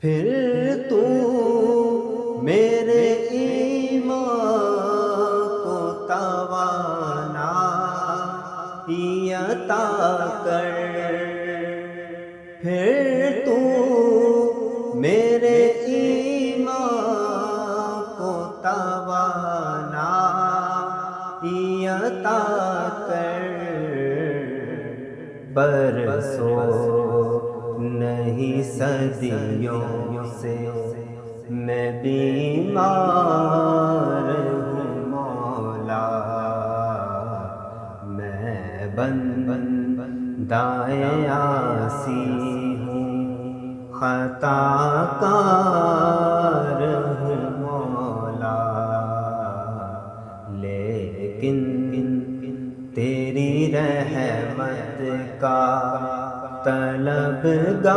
پھر تو میرے ایمان کو توانائی عطا کر، پھر تو میرے ایمان کو توانائی عطا کر، برسوں نہیں صدیوں سے میں بیمار ہوں مولا، میں بندۂ عاصی ہوں، خطا کار ہوں مولا، لیکن تیری رحمت کا طلبگار